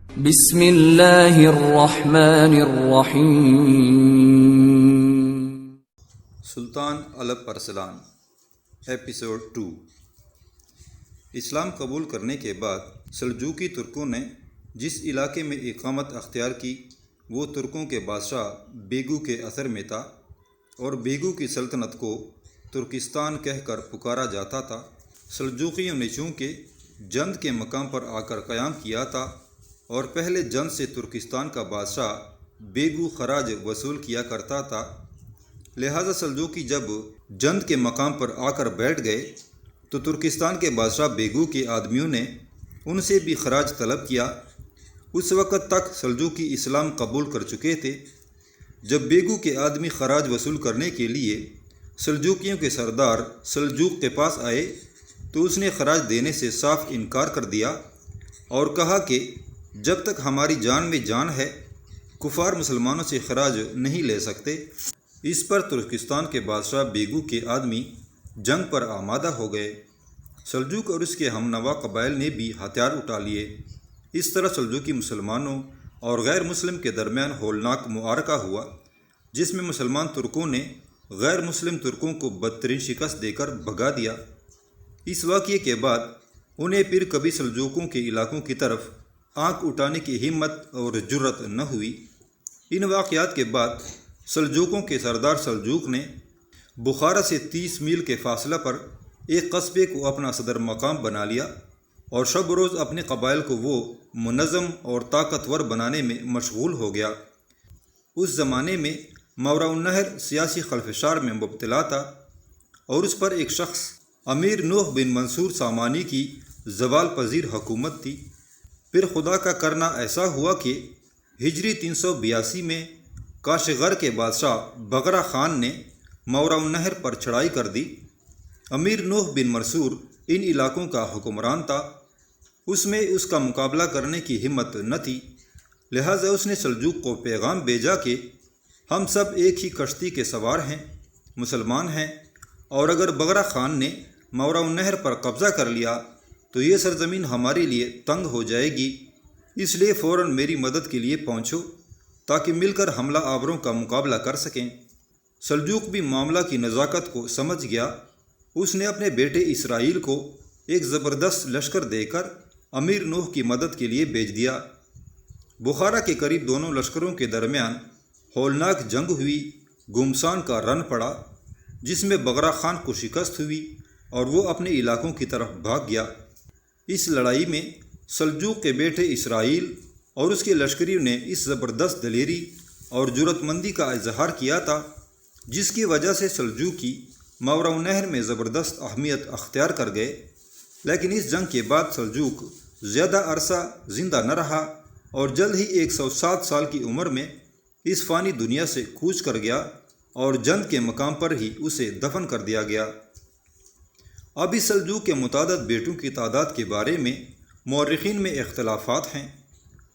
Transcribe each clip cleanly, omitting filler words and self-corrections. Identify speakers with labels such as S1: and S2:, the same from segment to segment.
S1: بسم اللہ الرحمن الرحیم۔
S2: سلطان الپ ارسلان ایپیسوڈ 2۔ اسلام قبول کرنے کے بعد سلجوقی ترکوں نے جس علاقے میں اقامت اختیار کی وہ ترکوں کے بادشاہ بیگو کے اثر میں تھا، اور بیگو کی سلطنت کو ترکستان کہہ کر پکارا جاتا تھا۔ سلجوقیوں نے چونکہ جند کے مقام پر آ کر قیام کیا تھا اور پہلے جند سے ترکستان کا بادشاہ بیگو خراج وصول کیا کرتا تھا، لہذا سلجوقی جب جند کے مقام پر آ کر بیٹھ گئے تو ترکستان کے بادشاہ بیگو کے آدمیوں نے ان سے بھی خراج طلب کیا۔ اس وقت تک سلجوقی اسلام قبول کر چکے تھے۔ جب بیگو کے آدمی خراج وصول کرنے کے لیے سلجوقیوں کے سردار سلجوق کے پاس آئے تو اس نے خراج دینے سے صاف انکار کر دیا اور کہا کہ جب تک ہماری جان میں جان ہے کفار مسلمانوں سے خراج نہیں لے سکتے۔ اس پر ترکستان کے بادشاہ بیگو کے آدمی جنگ پر آمادہ ہو گئے۔ سلجوق اور اس کے ہم نوا قبائل نے بھی ہتھیار اٹھا لیے۔ اس طرح سلجوقی مسلمانوں اور غیر مسلم کے درمیان ہولناک معرکہ ہوا، جس میں مسلمان ترکوں نے غیر مسلم ترکوں کو بدترین شکست دے کر بھگا دیا۔ اس واقعے کے بعد انہیں پھر کبھی سلجوقوں کے علاقوں کی طرف آنکھ اٹھانے کی ہمت اور جرأت نہ ہوئی۔ ان واقعات کے بعد سلجوقوں کے سردار سلجوق نے بخارا سے 30 میل کے فاصلہ پر ایک قصبے کو اپنا صدر مقام بنا لیا اور شب روز اپنے قبائل کو وہ منظم اور طاقتور بنانے میں مشغول ہو گیا۔ اس زمانے میں ماوراء النہر سیاسی خلفشار میں مبتلا تھا اور اس پر ایک شخص امیر نوح بن منصور سامانی کی زوال پذیر حکومت تھی۔ پھر خدا کا کرنا ایسا ہوا کہ ہجری 382 میں کاشغر کے بادشاہ بغرا خان نے ماوراء النہر پر چڑھائی کر دی۔ امیر نوح بن منصور ان علاقوں کا حکمران تھا، اس میں اس کا مقابلہ کرنے کی ہمت نہ تھی، لہٰذا اس نے سلجوق کو پیغام بھیجا کہ ہم سب ایک ہی کشتی کے سوار ہیں، مسلمان ہیں، اور اگر بغرا خان نے ماوراء النہر پر قبضہ کر لیا تو یہ سرزمین ہمارے لیے تنگ ہو جائے گی، اس لیے فوراً میری مدد کے لیے پہنچو تاکہ مل کر حملہ آوروں کا مقابلہ کر سکیں۔ سلجوق بھی معاملہ کی نزاکت کو سمجھ گیا۔ اس نے اپنے بیٹے اسرائیل کو ایک زبردست لشکر دے کر امیر نوح کی مدد کے لیے بھیج دیا۔ بخارا کے قریب دونوں لشکروں کے درمیان ہولناک جنگ ہوئی۔ گمسان کا رن پڑا جس میں بغرا خان کو شکست ہوئی اور وہ اپنے علاقوں کی طرف بھاگ گیا۔ اس لڑائی میں سلجوق کے بیٹے اسرائیل اور اس کے لشکریوں نے اس زبردست دلیری اور جرأت مندی کا اظہار کیا تھا جس کی وجہ سے سلجوقی ماوراء النہر میں زبردست اہمیت اختیار کر گئے۔ لیکن اس جنگ کے بعد سلجوق زیادہ عرصہ زندہ نہ رہا اور جلد ہی 107 سال کی عمر میں اس فانی دنیا سے کوچ کر گیا اور جند کے مقام پر ہی اسے دفن کر دیا گیا۔ اب اس سلجوق کے متعدد بیٹوں کی تعداد کے بارے میں مورخین میں اختلافات ہیں۔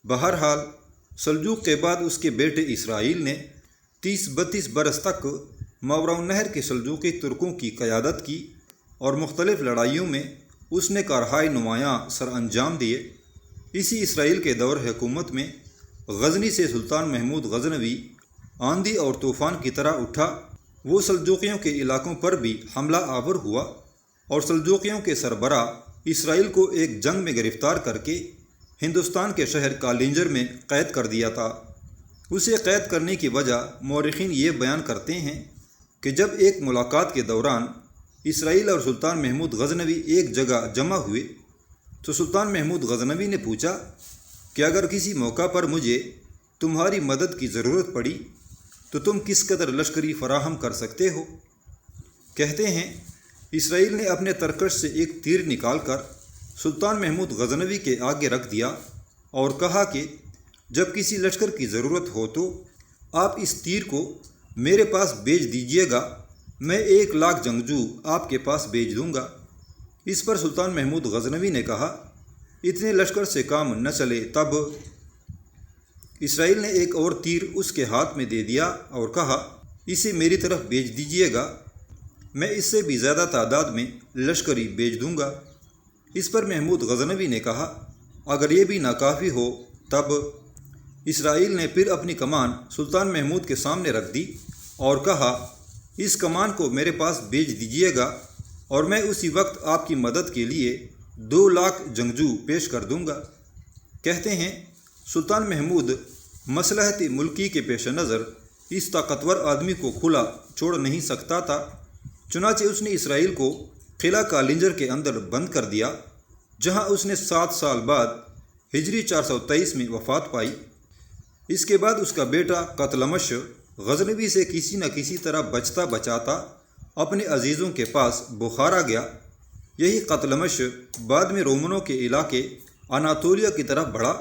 S2: بہرحال سلجوق کے بعد اس کے بیٹے اسرائیل نے 30-32 برس تک ماوراء النہر کے سلجوقی ترکوں کی قیادت کی اور مختلف لڑائیوں میں اس نے کارہائے نمایاں سر انجام دیے۔ اسی اسرائیل کے دور حکومت میں غزنی سے سلطان محمود غزنوی آندھی اور طوفان کی طرح اٹھا۔ وہ سلجوقیوں کے علاقوں پر بھی حملہ آور ہوا اور سلجوقیوں کے سربراہ اسرائیل کو ایک جنگ میں گرفتار کر کے ہندوستان کے شہر کالنجر میں قید کر دیا تھا۔ اسے قید کرنے کی وجہ مورخین یہ بیان کرتے ہیں کہ جب ایک ملاقات کے دوران اسرائیل اور سلطان محمود غزنوی ایک جگہ جمع ہوئے تو سلطان محمود غزنوی نے پوچھا کہ اگر کسی موقع پر مجھے تمہاری مدد کی ضرورت پڑی تو تم کس قدر لشکری فراہم کر سکتے ہو؟ کہتے ہیں اسرائیل نے اپنے ترکش سے ایک تیر نکال کر سلطان محمود غزنوی کے آگے رکھ دیا اور کہا کہ جب کسی لشکر کی ضرورت ہو تو آپ اس تیر کو میرے پاس بھیج دیجیے گا، میں 1,00,000 جنگجو آپ کے پاس بھیج دوں گا۔ اس پر سلطان محمود غزنوی نے کہا اتنے لشکر سے کام نہ چلے۔ تب اسرائیل نے ایک اور تیر اس کے ہاتھ میں دے دیا اور کہا اسے میری طرف بھیج دیجیے گا، میں اس سے بھی زیادہ تعداد میں لشکری بھیج دوں گا۔ اس پر محمود غزنوی نے کہا اگر یہ بھی ناکافی ہو تب اسرائیل نے پھر اپنی کمان سلطان محمود کے سامنے رکھ دی اور کہا، اس کمان کو میرے پاس بھیج دیجیے گا اور میں اسی وقت آپ کی مدد کے لیے 2 لاکھ جنگجو پیش کر دوں گا۔ کہتے ہیں سلطان محمود مصلحت ملکی کے پیش نظر اس طاقتور آدمی کو کھلا چھوڑ نہیں سکتا تھا، چنانچہ اس نے اسرائیل کو قلعہ کالنجر کے اندر بند کر دیا، جہاں اس نے 7 سال بعد ہجری 423 میں وفات پائی۔ اس کے بعد اس کا بیٹا قتلمش غزنوی سے کسی نہ کسی طرح بچتا بچاتا اپنے عزیزوں کے پاس بخارا گیا۔ یہی قتلمش بعد میں رومنوں کے علاقے اناطولیہ کی طرف بڑھا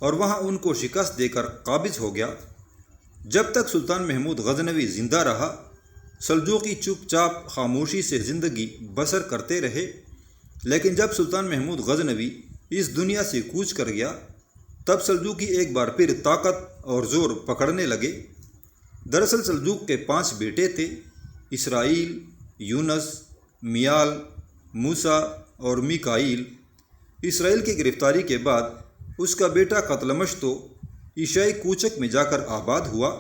S2: اور وہاں ان کو شکست دے کر قابض ہو گیا۔ جب تک سلطان محمود غزنوی زندہ رہا، سلجوقی چپ چاپ خاموشی سے زندگی بسر کرتے رہے، لیکن جب سلطان محمود غزنوی اس دنیا سے کوچ کر گیا، تب سلجوقی ایک بار پھر طاقت اور زور پکڑنے لگے۔ دراصل سلجوق کے 5 بیٹے تھے، اسرائیل، یونس، میال، موسیٰ اور میکائیل۔ اسرائیل کی گرفتاری کے بعد اس کا بیٹا قتلمش تو ایشائی کوچک میں جا کر آباد ہوا،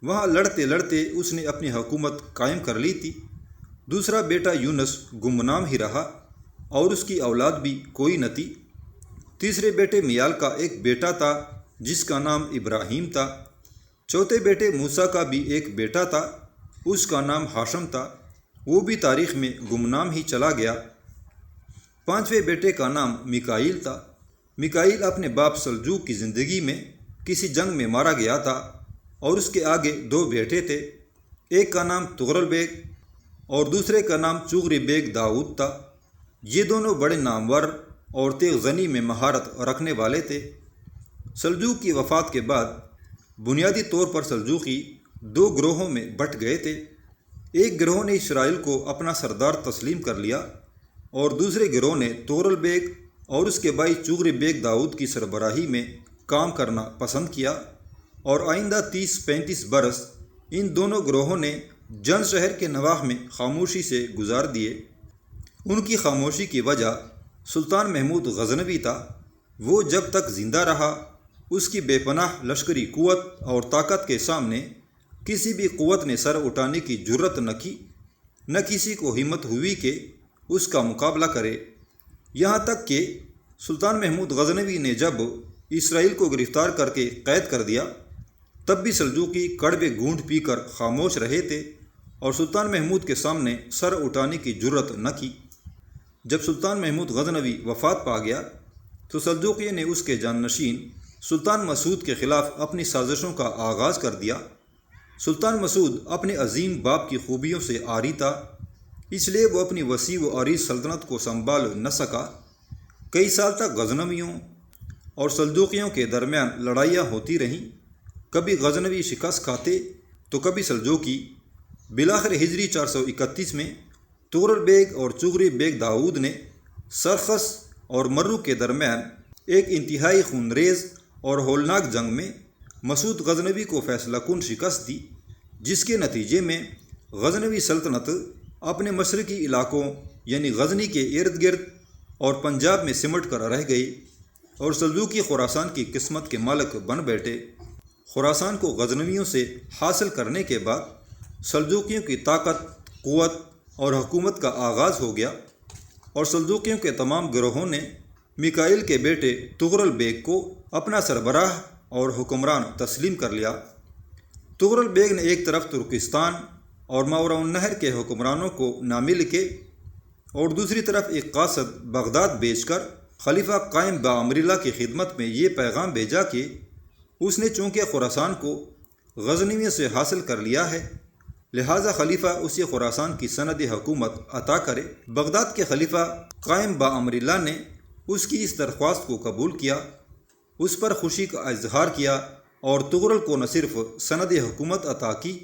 S2: وہاں لڑتے لڑتے اس نے اپنی حکومت قائم کر لی تھی۔ دوسرا بیٹا یونس گمنام ہی رہا اور اس کی اولاد بھی کوئی نہ تھی۔ تیسرے بیٹے میال کا ایک بیٹا تھا جس کا نام ابراہیم تھا۔ چوتھے بیٹے موسیٰ کا بھی ایک بیٹا تھا، اس کا نام ہاشم تھا، وہ بھی تاریخ میں گمنام ہی چلا گیا۔ 5ویں بیٹے کا نام میکائیل تھا۔ میکائیل اپنے باپ سلجوق کی زندگی میں کسی جنگ میں مارا گیا تھا اور اس کے آگے 2 بیٹے تھے، ایک کا نام تغرل بیگ اور دوسرے کا نام چغری بیگ داؤد تھا۔ یہ دونوں بڑے نامور اور تیغ زنی میں مہارت رکھنے والے تھے۔ سلجوق کی وفات کے بعد بنیادی طور پر سلجوقی 2 گروہوں میں بٹ گئے تھے۔ ایک گروہ نے اسرائیل کو اپنا سردار تسلیم کر لیا اور دوسرے گروہ نے تغرل بیگ اور اس کے بھائی چغری بیگ داؤد کی سربراہی میں کام کرنا پسند کیا، اور آئندہ 30-35 برس ان دونوں گروہوں نے جن شہر کے نواح میں خاموشی سے گزار دیے۔ ان کی خاموشی کی وجہ سلطان محمود غزنوی تھا۔ وہ جب تک زندہ رہا اس کی بے پناہ لشکری قوت اور طاقت کے سامنے کسی بھی قوت نے سر اٹھانے کی جرت نہ کی، نہ کسی کو ہمت ہوئی کہ اس کا مقابلہ کرے۔ یہاں تک کہ سلطان محمود غزنوی نے جب اسرائیل کو گرفتار کر کے قید کر دیا، تب بھی سلجوقی کڑوے گھونٹ پی کر خاموش رہے تھے اور سلطان محمود کے سامنے سر اٹھانے کی جرت نہ کی۔ جب سلطان محمود غزنوی وفات پا گیا تو سلجوقی نے اس کے جانشین سلطان مسعود کے خلاف اپنی سازشوں کا آغاز کر دیا۔ سلطان مسعود اپنے عظیم باپ کی خوبیوں سے عاری تھا، اس لیے وہ اپنی وسیع و عریض سلطنت کو سنبھال نہ سکا۔ کئی سال تک غزنویوں اور سلجوقیوں کے درمیان لڑائیاں ہوتی رہیں، کبھی غزنوی شکست کھاتے تو کبھی سلجوقی۔ بالآخر ہجری 431 میں تغرل بیگ اور چغری بیگ داؤد نے سرخس اور مرو کے درمیان ایک انتہائی خونریز اور ہولناک جنگ میں مسعود غزنوی کو فیصلہ کن شکست دی، جس کے نتیجے میں غزنوی سلطنت اپنے مشرقی علاقوں یعنی غزنی کے ارد گرد اور پنجاب میں سمٹ کر رہ گئی اور سلجوقی خراسان کی قسمت کے مالک بن بیٹھے۔ خراسان کو غزنویوں سے حاصل کرنے کے بعد سلجوقیوں کی طاقت، قوت اور حکومت کا آغاز ہو گیا اور سلجوقیوں کے تمام گروہوں نے میکائیل کے بیٹے تغرل بیگ کو اپنا سربراہ اور حکمران تسلیم کر لیا۔ تغرل بیگ نے ایک طرف ترکستان اور ماوراء النہر کے حکمرانوں کو نامے لکھے اور دوسری طرف ایک قاصد بغداد بھیج کر خلیفہ قائم بامر اللہ کی خدمت میں یہ پیغام بھیجا کہ اس نے چونکہ خراسان کو غزنویوں سے حاصل کر لیا ہے، لہٰذا خلیفہ اسی خراسان کی سند حکومت عطا کرے۔ بغداد کے خلیفہ قائم بامر اللہ نے اس کی اس درخواست کو قبول کیا، اس پر خوشی کا اظہار کیا اور تغرل کو نہ صرف سند حکومت عطا کی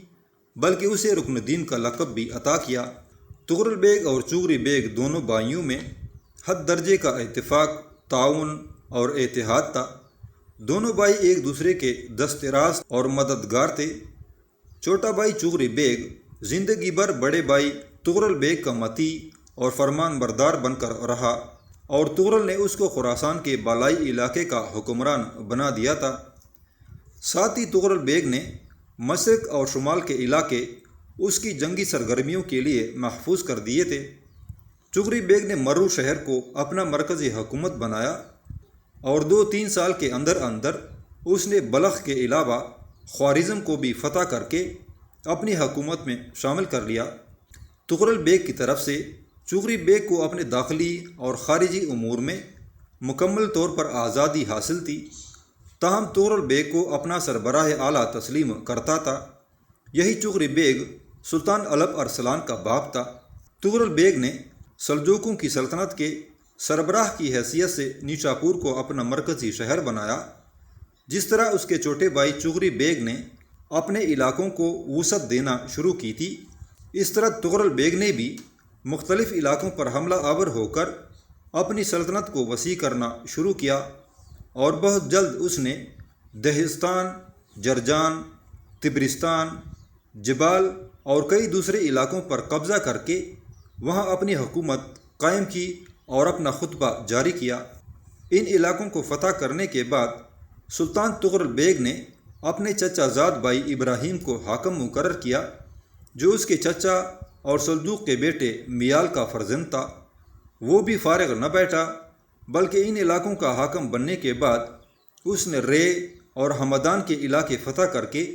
S2: بلکہ اسے رکن دین کا لقب بھی عطا کیا۔ تغرل بیگ اور چغری بیگ دونوں بھائیوں میں حد درجے کا اتفاق، تعاون اور اتحاد تھا۔ دونوں بھائی ایک دوسرے کے دست راست اور مددگار تھے۔ چھوٹا بھائی چغری بیگ زندگی بھر بڑے بھائی تغرل بیگ کا مطیع اور فرمان بردار بن کر رہا اور تغرل نے اس کو خراسان کے بالائی علاقے کا حکمران بنا دیا تھا۔ ساتھ ہی تغرل بیگ نے مشرق اور شمال کے علاقے اس کی جنگی سرگرمیوں کے لیے محفوظ کر دیے تھے۔ چغری بیگ نے مرو شہر کو اپنا مرکزی حکومت بنایا اور 2-3 سال کے اندر اندر اس نے بلخ کے علاوہ خوارزم کو بھی فتح کر کے اپنی حکومت میں شامل کر لیا۔ تغرل بیگ کی طرف سے چغری بیگ کو اپنے داخلی اور خارجی امور میں مکمل طور پر آزادی حاصل تھی، تاہم تغرل بیگ کو اپنا سربراہ اعلیٰ تسلیم کرتا تھا۔ یہی چغری بیگ سلطان الپ ارسلان کا باپ تھا۔ تغرل بیگ نے سلجوقوں کی سلطنت کے سربراہ کی حیثیت سے نیشاپور کو اپنا مرکزی شہر بنایا، جس طرح اس کے چھوٹے بھائی چغری بیگ نے اپنے علاقوں کو وسعت دینا شروع کی تھی، اس طرح تغرل بیگ نے بھی مختلف علاقوں پر حملہ آور ہو کر اپنی سلطنت کو وسیع کرنا شروع کیا، اور بہت جلد اس نے دہستان، جرجان، تبرستان، جبال اور کئی دوسرے علاقوں پر قبضہ کر کے وہاں اپنی حکومت قائم کی اور اپنا خطبہ جاری کیا۔ ان علاقوں کو فتح کرنے کے بعد سلطان تغرل بیگ نے اپنے چچا زاد بھائی ابراہیم کو حاکم مقرر کیا، جو اس کے چچا اور سلجوق کے بیٹے میال کا فرزند تھا۔ وہ بھی فارغ نہ بیٹھا، بلکہ ان علاقوں کا حاکم بننے کے بعد اس نے رے اور ہمدان کے علاقے فتح کر کے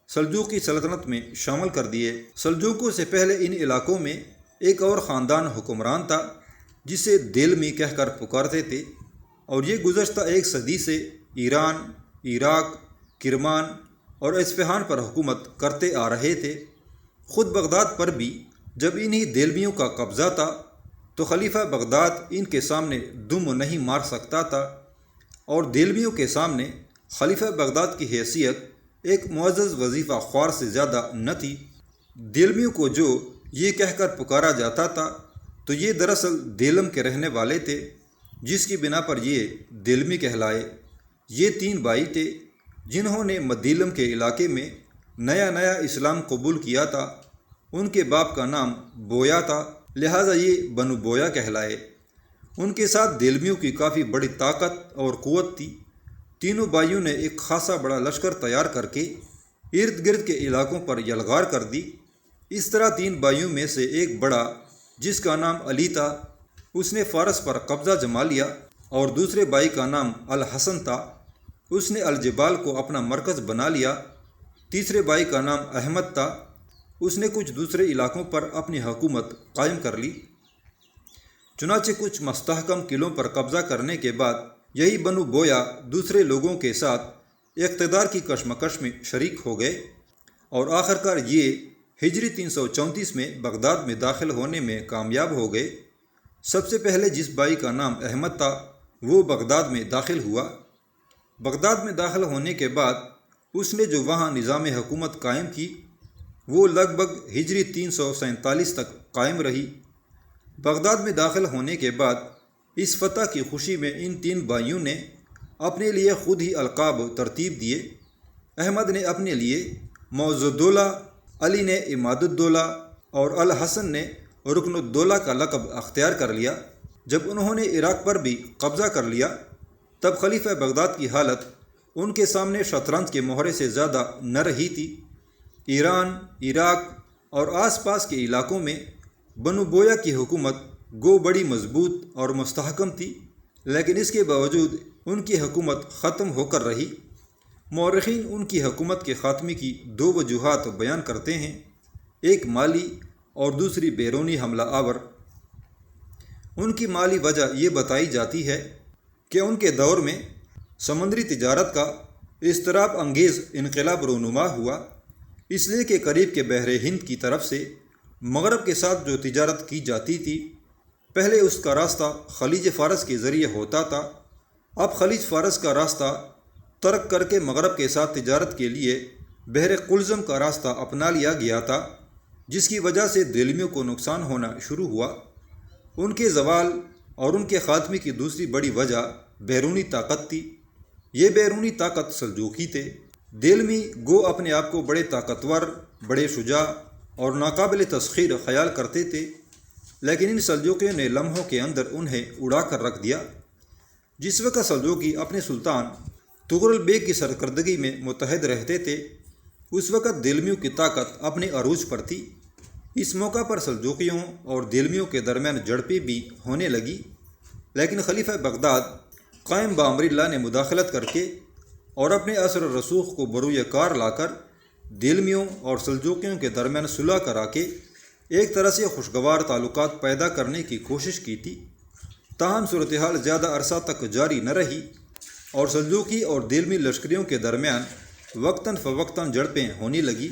S2: سلجوقی سلطنت میں شامل کر دیے۔ سلجوقوں سے پہلے ان علاقوں میں ایک اور خاندان حکمران تھا جسے دیلمی کہہ کر پکارتے تھے، اور یہ گزشتہ 1 صدی سے ایران، عراق، کرمان اور اصفہان پر حکومت کرتے آ رہے تھے۔ خود بغداد پر بھی جب انہی دیلمیوں کا قبضہ تھا تو خلیفہ بغداد ان کے سامنے دم نہیں مار سکتا تھا، اور دیلمیوں کے سامنے خلیفہ بغداد کی حیثیت ایک معزز وظیفہ خوار سے زیادہ نہ تھی۔ دیلمیوں کو جو یہ کہہ کر پکارا جاتا تھا تو یہ دراصل دیلم کے رہنے والے تھے، جس کی بنا پر یہ دیلمی کہلائے۔ یہ 3 بھائی تھے جنہوں نے مدیلم کے علاقے میں نیا اسلام قبول کیا تھا۔ ان کے باپ کا نام بویا تھا، لہٰذا یہ بنو بویا کہلائے۔ ان کے ساتھ دیلمیوں کی کافی بڑی طاقت اور قوت تھی۔ تینوں بھائیوں نے ایک خاصا بڑا لشکر تیار کر کے ارد گرد کے علاقوں پر یلغار کر دی۔ اس طرح 3 بھائیوں میں سے ایک بڑا، جس کا نام علی تھا، اس نے فارس پر قبضہ جما لیا، اور دوسرے بھائی کا نام الحسن تھا، اس نے الجبال کو اپنا مرکز بنا لیا۔ تیسرے بھائی کا نام احمد تھا، اس نے کچھ دوسرے علاقوں پر اپنی حکومت قائم کر لی۔ چنانچہ کچھ مستحکم قلعوں پر قبضہ کرنے کے بعد یہی بنو بویا دوسرے لوگوں کے ساتھ اقتدار کی کشمکش میں شریک ہو گئے، اور آخرکار یہ ہجری 334 میں بغداد میں داخل ہونے میں کامیاب ہو گئے۔ سب سے پہلے جس بھائی کا نام احمد تھا وہ بغداد میں داخل ہوا۔ بغداد میں داخل ہونے کے بعد اس نے جو وہاں نظام حکومت قائم کی وہ لگ بھگ ہجری 347 تک قائم رہی۔ بغداد میں داخل ہونے کے بعد اس فتح کی خوشی میں ان 3 بھائیوں نے اپنے لیے خود ہی القاب ترتیب دیے۔ احمد نے اپنے لیے معز الدولہ، علی نے عماد الدولہ اور الحسن نے رکن الدولہ کا لقب اختیار کر لیا۔ جب انہوں نے عراق پر بھی قبضہ کر لیا تب خلیفہ بغداد کی حالت ان کے سامنے شطرنج کے مہرے سے زیادہ نہ رہی تھی۔ ایران، عراق اور آس پاس کے علاقوں میں بنو بویا کی حکومت گو بڑی مضبوط اور مستحکم تھی، لیکن اس کے باوجود ان کی حکومت ختم ہو کر رہی۔ مورخین ان کی حکومت کے خاتمے کی 2 وجوہات بیان کرتے ہیں، ایک مالی اور دوسری بیرونی حملہ آور۔ ان کی مالی وجہ یہ بتائی جاتی ہے کہ ان کے دور میں سمندری تجارت کا اضطراب انگیز انقلاب رونما ہوا، اس لیے کہ قریب کے بحر ہند کی طرف سے مغرب کے ساتھ جو تجارت کی جاتی تھی، پہلے اس کا راستہ خلیج فارس کے ذریعے ہوتا تھا، اب خلیج فارس کا راستہ ترک کر کے مغرب کے ساتھ تجارت کے لیے بحر قلزم کا راستہ اپنا لیا گیا تھا، جس کی وجہ سے دیلمیوں کو نقصان ہونا شروع ہوا۔ ان کے زوال اور ان کے خاتمے کی دوسری بڑی وجہ بیرونی طاقت تھی۔ یہ بیرونی طاقت سلجوقی تھے۔ دیلمی گو اپنے آپ کو بڑے طاقتور، بڑے شجاع اور ناقابل تسخیر خیال کرتے تھے، لیکن ان سلجوقیوں نے لمحوں کے اندر انہیں اڑا کر رکھ دیا۔ جس وقت سلجوقی اپنے سلطان تغرل بیگ کی سرکردگی میں متحد رہتے تھے، اس وقت دیلمیوں کی طاقت اپنے عروج پر تھی۔ اس موقع پر سلجوقیوں اور دیلمیوں کے درمیان جھڑپیں بھی ہونے لگی، لیکن خلیفہ بغداد قائم بامر اللہ نے مداخلت کر کے اور اپنے اثر و رسوخ کو بروئے کار لا کر دیلمیوں اور سلجوقیوں کے درمیان صلح کرا کے ایک طرح سے خوشگوار تعلقات پیدا کرنے کی کوشش کی تھی۔ تاہم صورتحال زیادہ عرصہ تک جاری نہ رہی اور سلجوقی اور دیلمی لشکریوں کے درمیان وقتاً فوقتاً جھڑپیں ہونے لگی۔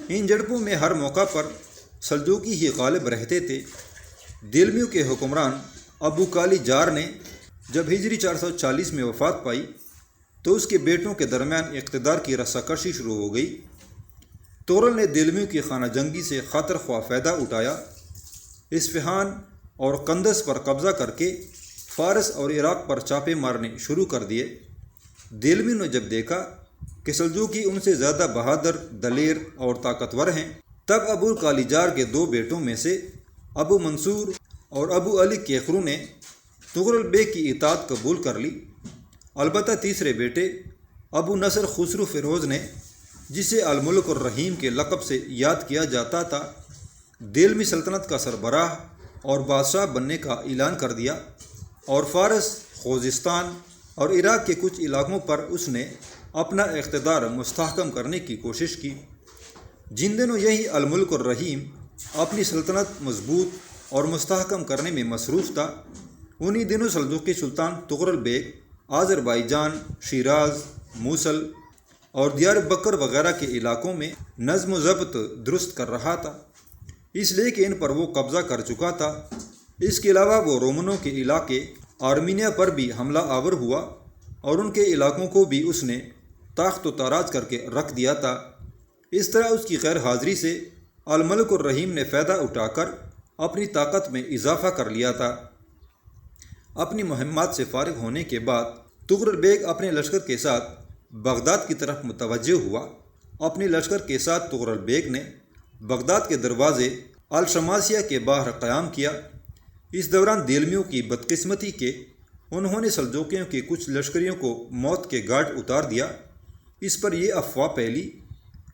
S2: ان جھڑپوں میں ہر موقع پر سلجوقی ہی غالب رہتے تھے۔ دیلمیوں کے حکمران ابو کالی جار نے جب ہجری 440 میں وفات پائی تو اس کے بیٹوں کے درمیان اقتدار کی رساکشی شروع ہو گئی۔ تغرل نے دیلمیوں کی خانہ جنگی سے خاطر خواہ فائدہ اٹھایا، اصفہان اور قندز پر قبضہ کر کے فارس اور عراق پر چھاپے مارنے شروع کر دیے۔ دیلمیوں نے جب دیکھا کہ سلجوقی ان سے زیادہ بہادر، دلیر اور طاقتور ہیں، تب ابو کالی جار کے 2 بیٹوں میں سے ابو منصور اور ابو علی کیخرو نے تغرل بیگ کی اطاعت قبول کر لی۔ البتہ تیسرے بیٹے ابو نصر خسرو فیروز نے، جسے الملک الرحیم کے لقب سے یاد کیا جاتا تھا، دیلمی سلطنت کا سربراہ اور بادشاہ بننے کا اعلان کر دیا اور فارس، خوزستان اور عراق کے کچھ علاقوں پر اس نے اپنا اقتدار مستحکم کرنے کی کوشش کی۔ جن دنوں یہی الملک الرحیم اپنی سلطنت مضبوط اور مستحکم کرنے میں مصروف تھا، انہی دنوں سلجوقی سلطان تغرل بیگ آذربائیجان، شیراز، موصل اور دیار بکر وغیرہ کے علاقوں میں نظم و ضبط درست کر رہا تھا، اس لیے کہ ان پر وہ قبضہ کر چکا تھا۔ اس کے علاوہ وہ رومنوں کے علاقے آرمینیا پر بھی حملہ آور ہوا اور ان کے علاقوں کو بھی اس نے تاخت و تاراج کر کے رکھ دیا تھا۔ اس طرح اس کی غیر حاضری سے الملک الرحیم نے فائدہ اٹھا کر اپنی طاقت میں اضافہ کر لیا تھا۔ اپنی مہمات سے فارغ ہونے کے بعد تغرل بیگ اپنے لشکر کے ساتھ بغداد کی طرف متوجہ ہوا۔ اپنے لشکر کے ساتھ تغرل بیگ نے بغداد کے دروازے الشماسیہ کے باہر قیام کیا۔ اس دوران دیلمیوں کی بدقسمتی کے انہوں نے سلجوقیوں کے کچھ لشکریوں کو موت کے گھاٹ اتار دیا۔ اس پر یہ افواہ پھیلی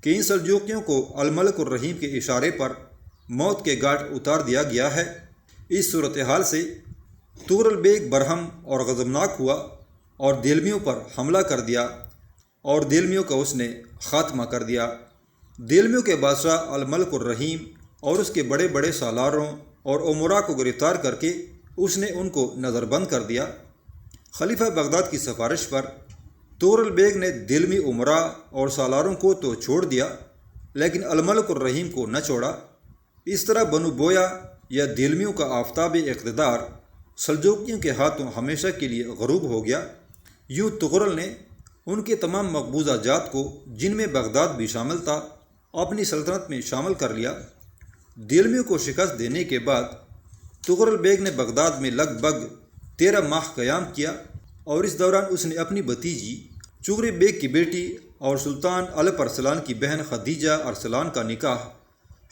S2: کہ ان سلجوقیوں کو الملک الرحیم کے اشارے پر موت کے گھاٹ اتار دیا گیا ہے۔ اس صورتحال سے تغرل بیگ برہم اور غضبناک ہوا اور دیلمیوں پر حملہ کر دیا اور دیلمیوں کا اس نے خاتمہ کر دیا۔ دیلمیوں کے بادشاہ الملک الرحیم اور اس کے بڑے بڑے سالاروں اور امراء کو گرفتار کر کے اس نے ان کو نظر بند کر دیا۔ خلیفہ بغداد کی سفارش پر تغرل بیگ نے دیلمی امراء اور سالاروں کو تو چھوڑ دیا، لیکن الملک الرحیم کو نہ چھوڑا۔ اس طرح بنو بویا یا دیلمیوں کا آفتاب اقتدار سلجوقیوں کے ہاتھوں ہمیشہ کے لیے غروب ہو گیا۔ یوں تغرل نے ان کے تمام مقبوضہ جات کو، جن میں بغداد بھی شامل تھا، اپنی سلطنت میں شامل کر لیا۔ دیلمیوں کو شکست دینے کے بعد تغرل بیگ نے بغداد میں لگ بھگ 13 ماہ قیام کیا اور اس دوران اس نے اپنی بھتیجی چغری بیگ کی بیٹی اور سلطان الپ ارسلان کی بہن خدیجہ ارسلان کا نکاح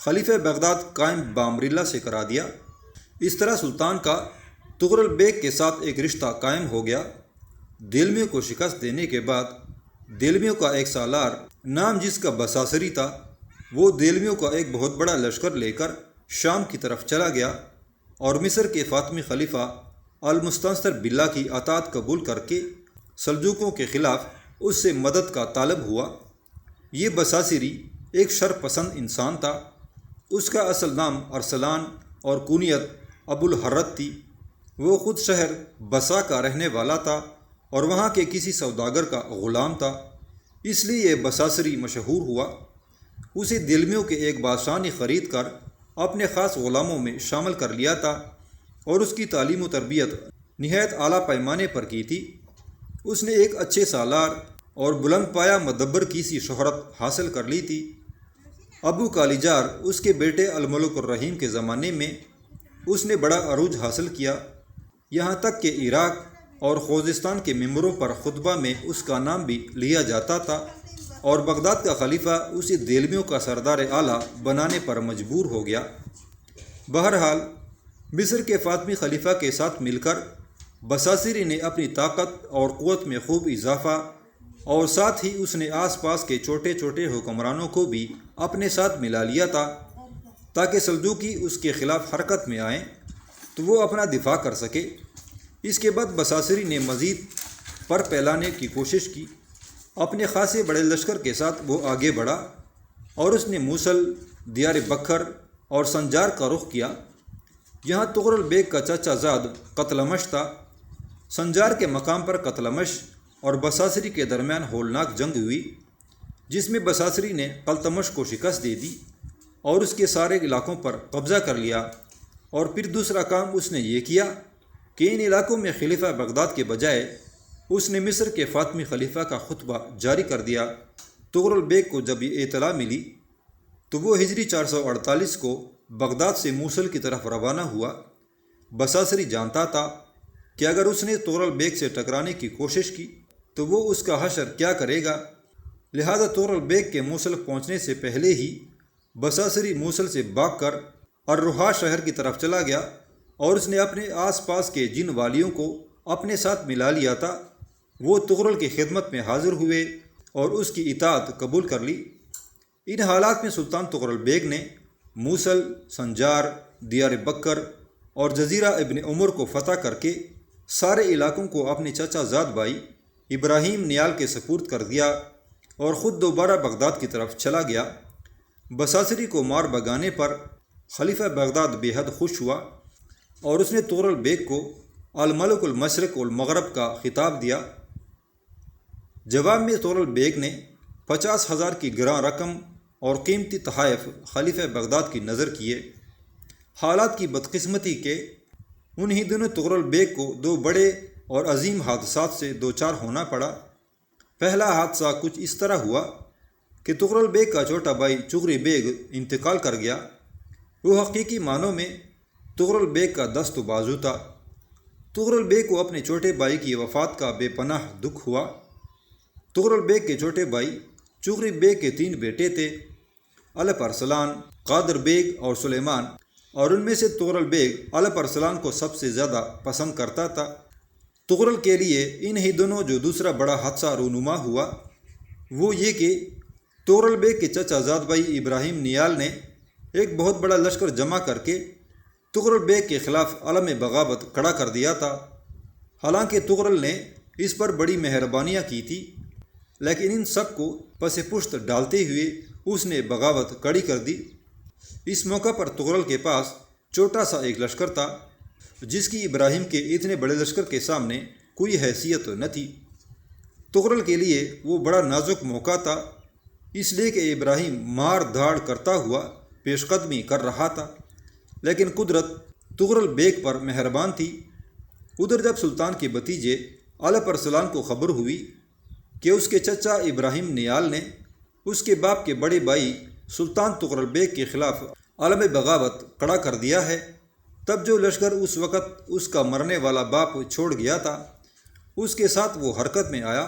S2: خلیفہ بغداد قائم بامر اللہ سے کرا دیا۔ اس طرح سلطان کا تغرل بیگ کے ساتھ ایک رشتہ قائم ہو گیا۔ دیلمیوں کو شکست دینے کے بعد دیلمیوں کا ایک سالار، نام جس کا بساسری تھا، وہ دیلمیوں کا ایک بہت بڑا لشکر لے کر شام کی طرف چلا گیا اور مصر کے فاطمی خلیفہ المستنصر باللہ کی اطاعت قبول کر کے سلجوقوں کے خلاف اس سے مدد کا طالب ہوا۔ یہ بساسری ایک شر پسند انسان تھا۔ اس کا اصل نام ارسلان اور کنیت ابو الحرت تھی۔ وہ خود شہر بسا کا رہنے والا تھا اور وہاں کے کسی سوداگر کا غلام تھا، اس لیے یہ بساسری مشہور ہوا۔ اسے دیلمیوں کے ایک بادشاہ نے خرید کر اپنے خاص غلاموں میں شامل کر لیا تھا اور اس کی تعلیم و تربیت نہایت اعلیٰ پیمانے پر کی تھی۔ اس نے ایک اچھے سالار اور بلند پایہ مدبر کی سی شہرت حاصل کر لی تھی۔ ابو کالی جار اس کے بیٹے الملک الرحیم کے زمانے میں اس نے بڑا عروج حاصل کیا، یہاں تک کہ عراق اور خوزستان کے ممبروں پر خطبہ میں اس کا نام بھی لیا جاتا تھا اور بغداد کا خلیفہ اسے دیلمیوں کا سردار اعلیٰ بنانے پر مجبور ہو گیا۔ بہرحال مصر کے فاطمی خلیفہ کے ساتھ مل کر بصاصری نے اپنی طاقت اور قوت میں خوب اضافہ، اور ساتھ ہی اس نے آس پاس کے چھوٹے چھوٹے حکمرانوں کو بھی اپنے ساتھ ملا لیا تھا تاکہ سلجوقی اس کے خلاف حرکت میں آئیں تو وہ اپنا دفاع کر سکے۔ اس کے بعد بصاصری نے مزید پر پھیلانے کی کوشش کی۔ اپنے خاصے بڑے لشکر کے ساتھ وہ آگے بڑھا اور اس نے موصل، دیار بکر اور سنجار کا رخ کیا۔ یہاں تغرل بیگ کا چچا زاد قتلمش تھا۔ سنجار کے مقام پر قتلمش اور بصاصری کے درمیان ہولناک جنگ ہوئی، جس میں بصاصری نے قلتمش کو شکست دے دی اور اس کے سارے علاقوں پر قبضہ کر لیا، اور پھر دوسرا کام اس نے یہ کیا کہ ان علاقوں میں خلیفہ بغداد کے بجائے اس نے مصر کے فاطمی خلیفہ کا خطبہ جاری کر دیا۔ تغرل بیگ کو جب یہ اطلاع ملی تو وہ ہجری 448 کو بغداد سے موصل کی طرف روانہ ہوا۔ بصاصری جانتا تھا کہ اگر اس نے تغرل بیگ سے ٹکرانے کی کوشش کی تو وہ اس کا حشر کیا کرے گا، لہذا تغرل بیگ کے موصل پہنچنے سے پہلے ہی بصاصری موصل سے بھاگ کر الرحا شہر کی طرف چلا گیا، اور اس نے اپنے آس پاس کے جن والیوں کو اپنے ساتھ ملا لیا تھا وہ تغرل کی خدمت میں حاضر ہوئے اور اس کی اطاعت قبول کر لی۔ ان حالات میں سلطان تغرل بیگ نے موصل، سنجار، دیار بکر اور جزیرہ ابن عمر کو فتح کر کے سارے علاقوں کو اپنے چچا زاد بھائی ابراہیم نیال کے سپرد کر دیا اور خود دوبارہ بغداد کی طرف چلا گیا۔ بصاصری کو مار بھگانے پر خلیفہ بغداد بے حد خوش ہوا اور اس نے تغرل بیگ کو الملک المشرق والمغرب کا خطاب دیا۔ جواب میں تغرل بیگ نے 50,000 کی گراں رقم اور قیمتی تحائف خلیفہ بغداد کی نظر کیے۔ حالات کی بدقسمتی کے انہی دنوں تغرل بیگ کو دو بڑے اور عظیم حادثات سے دوچار ہونا پڑا۔ پہلا حادثہ کچھ اس طرح ہوا کہ تغرل بیگ کا چھوٹا بھائی چغری بیگ انتقال کر گیا۔ وہ حقیقی معنوں میں تغرل بیگ کا دست و بازو تھا۔ تغرل بیگ کو اپنے چھوٹے بھائی کی وفات کا بے پناہ دکھ ہوا۔ تغرل بیگ کے چھوٹے بھائی چغری بیگ کے 3 بیٹے تھے، الپ ارسلان، قادر بیگ اور سلیمان، اور ان میں سے تغرل بیگ الپ ارسلان کو سب سے زیادہ پسند کرتا تھا۔ تغرل کے لیے ان ہی دنوں جو دوسرا بڑا حادثہ رونما ہوا وہ یہ کہ تغرل بیگ کے چچا زاد بھائی ابراہیم نیال نے ایک بہت بڑا لشکر جمع کر کے تغرل بیگ کے خلاف علم بغاوت کھڑا کر دیا تھا۔ حالانکہ تغرل نے اس پر بڑی مہربانیاں کی تھی، لیکن ان سب کو پس پشت ڈالتے ہوئے اس نے بغاوت کھڑی کر دی۔ اس موقع پر تغرل کے پاس چھوٹا سا ایک لشکر تھا جس کی ابراہیم کے اتنے بڑے لشکر کے سامنے کوئی حیثیت نہ تھی۔ تغرل کے لیے وہ بڑا نازک موقع تھا، اس لیے کہ ابراہیم مار دھاڑ کرتا ہوا پیش قدمی کر رہا تھا، لیکن قدرت تغرل بیگ پر مہربان تھی۔ ادھر جب سلطان کے بھتیجے الپ ارسلان کو خبر ہوئی کہ اس کے چچا ابراہیم نیال نے اس کے باپ کے بڑے بھائی سلطان تغرل بیگ کے خلاف علم بغاوت کھڑا کر دیا ہے، تب جو لشکر اس وقت اس کا مرنے والا باپ چھوڑ گیا تھا اس کے ساتھ وہ حرکت میں آیا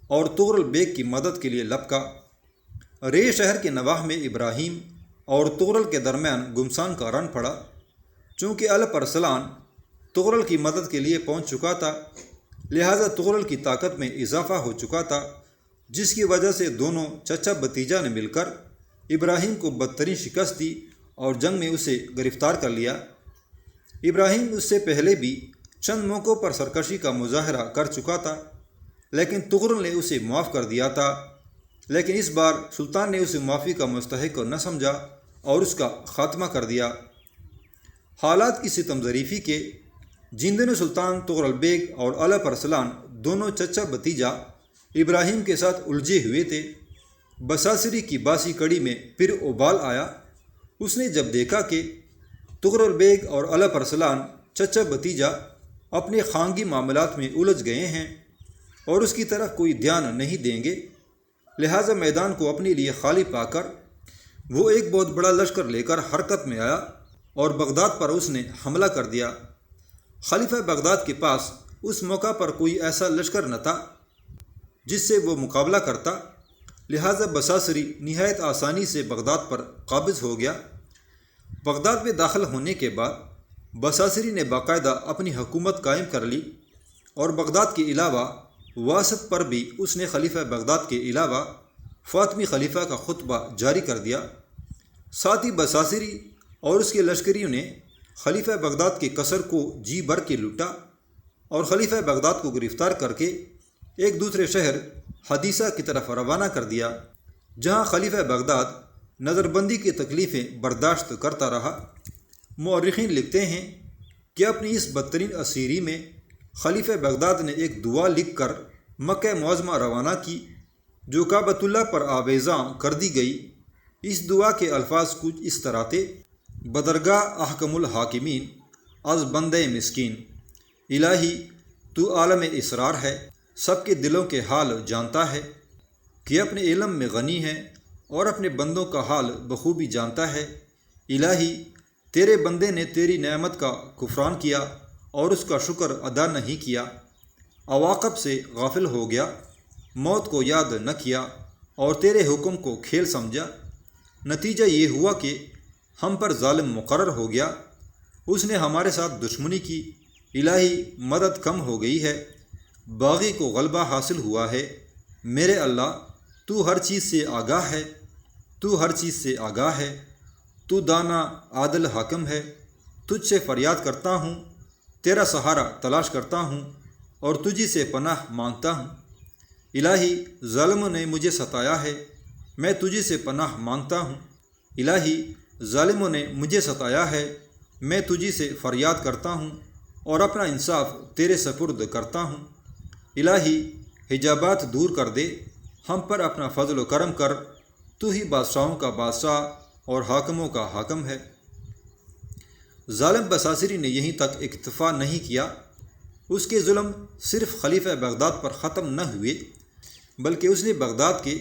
S2: اور تغرل بیگ کی مدد کے لیے لپکا۔ رے شہر کے نواح میں ابراہیم اور تغرل کے درمیان گمسان کا رن پڑا۔ چونکہ الپ ارسلان تغرل کی مدد کے لیے پہنچ چکا تھا، لہٰذا تغرل کی طاقت میں اضافہ ہو چکا تھا، جس کی وجہ سے دونوں چچا بھتیجا نے مل کر ابراہیم کو بدترین شکست دی اور جنگ میں اسے گرفتار کر لیا۔ ابراہیم اس سے پہلے بھی چند موقعوں پر سرکشی کا مظاہرہ کر چکا تھا، لیکن تغرل نے اسے معاف کر دیا تھا، لیکن اس بار سلطان نے اسے معافی کا مستحق نہ سمجھا اور اس کا خاتمہ کر دیا۔ حالات کی ستم ظریفی کے جن دنوں سلطان تغرل بیگ اور الپ ارسلان دونوں چچا بھتیجا ابراہیم کے ساتھ الجھے ہوئے تھے، بصاصری کی باسی کڑی میں پھر ابال آیا۔ اس نے جب دیکھا کہ تغرل بیگ اور الپ ارسلان چچا بھتیجا اپنے خانگی معاملات میں الجھ گئے ہیں اور اس کی طرف کوئی دھیان نہیں دیں گے، لہٰذا میدان کو اپنے لیے خالی پا کر وہ ایک بہت بڑا لشکر لے کر حرکت میں آیا اور بغداد پر اس نے حملہ کر دیا۔ خلیفہ بغداد کے پاس اس موقع پر کوئی ایسا لشکر نہ تھا جس سے وہ مقابلہ کرتا، لہٰذا بصاصری نہایت آسانی سے بغداد پر قابض ہو گیا۔ بغداد میں داخل ہونے کے بعد بصاصری نے باقاعدہ اپنی حکومت قائم کر لی اور بغداد کے علاوہ واسط پر بھی اس نے خلیفہ بغداد کے علاوہ فاطمی خلیفہ کا خطبہ جاری کر دیا۔ ساتھ ہی بصاصری اور اس کے لشکریوں نے خلیفہ بغداد کے قصر کو جی بھر کے لوٹا اور خلیفہ بغداد کو گرفتار کر کے ایک دوسرے شہر حدیثہ کی طرف روانہ کر دیا، جہاں خلیفہ بغداد نظر بندی کی تکلیفیں برداشت کرتا رہا۔ مورخین لکھتے ہیں کہ اپنی اس بدترین اسیری میں خلیفہ بغداد نے ایک دعا لکھ کر مکہ معظمہ روانہ کی، جو کعبۃ اللہ پر آویزاں کر دی گئی۔ اس دعا کے الفاظ کچھ اس طرح تھے: بدرگاہ احکم الحاکمین از بندے مسکین، الہی تو عالم اسرار ہے، سب کے دلوں کے حال جانتا ہے، کہ اپنے علم میں غنی ہے اور اپنے بندوں کا حال بخوبی جانتا ہے۔ الہی تیرے بندے نے تیری نعمت کا کفران کیا اور اس کا شکر ادا نہیں کیا، عواقب سے غافل ہو گیا، موت کو یاد نہ کیا اور تیرے حکم کو کھیل سمجھا۔ نتیجہ یہ ہوا کہ ہم پر ظالم مقرر ہو گیا، اس نے ہمارے ساتھ دشمنی کی۔ الہی مدد کم ہو گئی ہے، باغی کو غلبہ حاصل ہوا ہے۔ میرے اللہ تو ہر چیز سے آگاہ ہے، تو ہر چیز سے آگاہ ہے، تو دانا عادل حاکم ہے۔ تجھ سے فریاد کرتا ہوں، تیرا سہارا تلاش کرتا ہوں اور تجھی سے پناہ مانگتا ہوں۔ الہی ظالموں نے مجھے ستایا ہے، میں تجھی سے پناہ مانگتا ہوں۔ الہی ظالموں نے مجھے ستایا ہے، میں تجھی سے فریاد کرتا ہوں اور اپنا انصاف تیرے سپرد کرتا ہوں۔ الہی حجابات دور کر دے، ہم پر اپنا فضل و کرم کر، تو ہی بادشاہوں کا بادشاہ اور حاکموں کا حاکم ہے۔ ظالم بصاصری نے یہیں تک اکتفا نہیں کیا، اس کے ظلم صرف خلیفہ بغداد پر ختم نہ ہوئے، بلکہ اس نے بغداد کے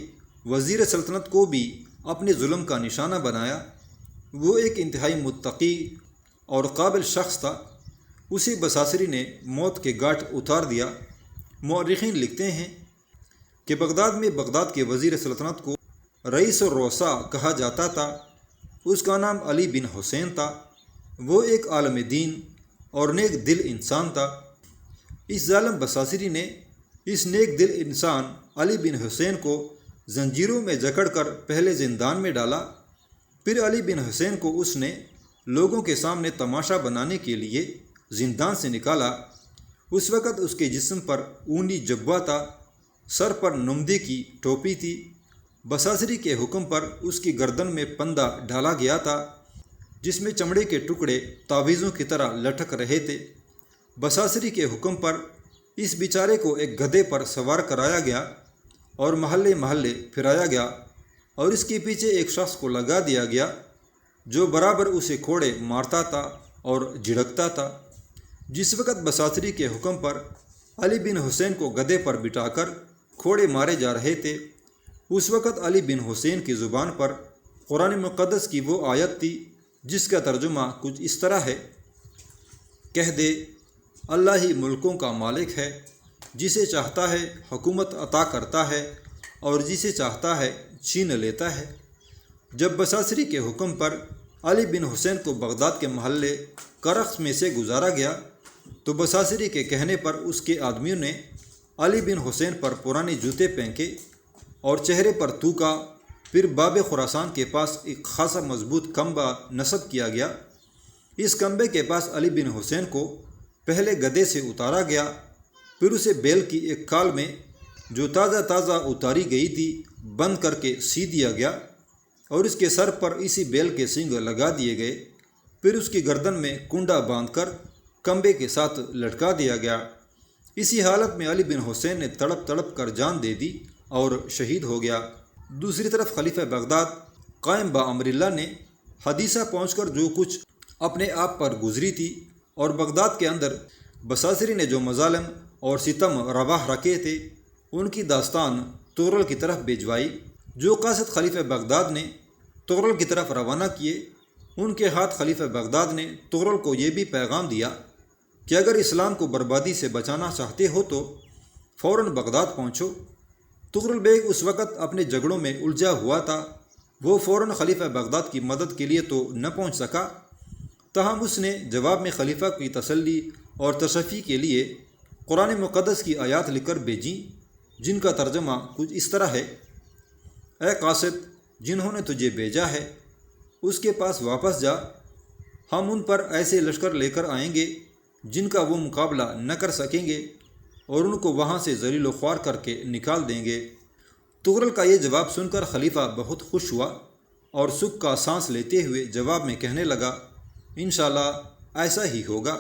S2: وزیر سلطنت کو بھی اپنے ظلم کا نشانہ بنایا۔ وہ ایک انتہائی متقی اور قابل شخص تھا، اسے بصاصری نے موت کے گھاٹ اتار دیا۔ مورخین لکھتے ہیں کہ بغداد میں بغداد کے وزیر سلطنت کو رئیس الرؤساء کہا جاتا تھا۔ اس کا نام علی بن حسین تھا۔ وہ ایک عالم دین اور نیک دل انسان تھا۔ اس ظالم بصاصری نے اس نیک دل انسان علی بن حسین کو زنجیروں میں جکڑ کر پہلے زندان میں ڈالا، پھر علی بن حسین کو اس نے لوگوں کے سامنے تماشا بنانے کے لیے زندان سے نکالا۔ اس وقت اس کے جسم پر اونی جبہ تھا، سر پر نمدے کی ٹوپی تھی۔ بصاصری کے حکم پر اس کی گردن میں پندہ ڈالا گیا تھا، جس میں چمڑے کے ٹکڑے تعویذوں کی طرح لٹک رہے تھے۔ بصاصری کے حکم پر اس بیچارے کو ایک گدھے پر سوار کرایا گیا اور محلے محلے پھرایا گیا، اور اس کے پیچھے ایک شخص کو لگا دیا گیا جو برابر اسے کوڑے مارتا تھا اور جھڑکتا تھا۔ جس وقت بصاصری کے حکم پر علی بن حسین کو گدھے پر بٹھا کر کوڑے مارے جا رہے تھے، اس وقت علی بن حسین کی زبان پر قرآن مقدس کی وہ آیت تھی جس کا ترجمہ کچھ اس طرح ہے: کہہ دے اللہ ہی ملکوں کا مالک ہے، جسے چاہتا ہے حکومت عطا کرتا ہے اور جسے چاہتا ہے چھین لیتا ہے۔ جب بصاصری کے حکم پر علی بن حسین کو بغداد کے محلے کرخ میں سے گزارا گیا تو بصاصری کے کہنے پر اس کے آدمیوں نے علی بن حسین پر پرانے جوتے پھینکے اور چہرے پر تھوکا۔ پھر باب خراسان کے پاس ایک خاصا مضبوط کمبا نصب کیا گیا۔ اس کمبے کے پاس علی بن حسین کو پہلے گدھے سے اتارا گیا، پھر اسے بیل کی ایک کھال میں جو تازہ تازہ اتاری گئی تھی بند کر کے سی دیا گیا، اور اس کے سر پر اسی بیل کے سینگ لگا دیے گئے۔ پھر اس کی گردن میں کنڈا باندھ کر کمبے کے ساتھ لٹکا دیا گیا۔ اسی حالت میں علی بن حسین نے تڑپ تڑپ کر جان دے دی اور شہید ہو گیا۔ دوسری طرف خلیفہ بغداد قائم با امر اللہ نے حدیثہ پہنچ کر جو کچھ اپنے آپ پر گزری تھی اور بغداد کے اندر بصاصری نے جو مظالم اور ستم روا رکھے تھے، ان کی داستان تغرل کی طرف بھیجوائی۔ جو قاصد خلیفہ بغداد نے تغرل کی طرف روانہ کیے، ان کے ہاتھ خلیفہ بغداد نے تغرل کو یہ بھی پیغام دیا کہ اگر اسلام کو بربادی سے بچانا چاہتے ہو تو فوراً بغداد پہنچو۔ تغرل بیگ اس وقت اپنے جھگڑوں میں الجھا ہوا تھا، وہ فوراً خلیفہ بغداد کی مدد کے لیے تو نہ پہنچ سکا، تاہم اس نے جواب میں خلیفہ کی تسلی اور تشفی کے لیے قرآن مقدس کی آیات لکھ کر بھیجیں، جن کا ترجمہ کچھ اس طرح ہے: اے قاصد، جنہوں نے تجھے بھیجا ہے اس کے پاس واپس جا، ہم ان پر ایسے لشکر لے کر آئیں گے جن کا وہ مقابلہ نہ کر سکیں گے اور ان کو وہاں سے ذلیل و خوار کر کے نکال دیں گے۔ تغرل کا یہ جواب سن کر خلیفہ بہت خوش ہوا اور سکھ کا سانس لیتے ہوئے جواب میں کہنے لگا، انشاءاللہ ایسا ہی ہوگا۔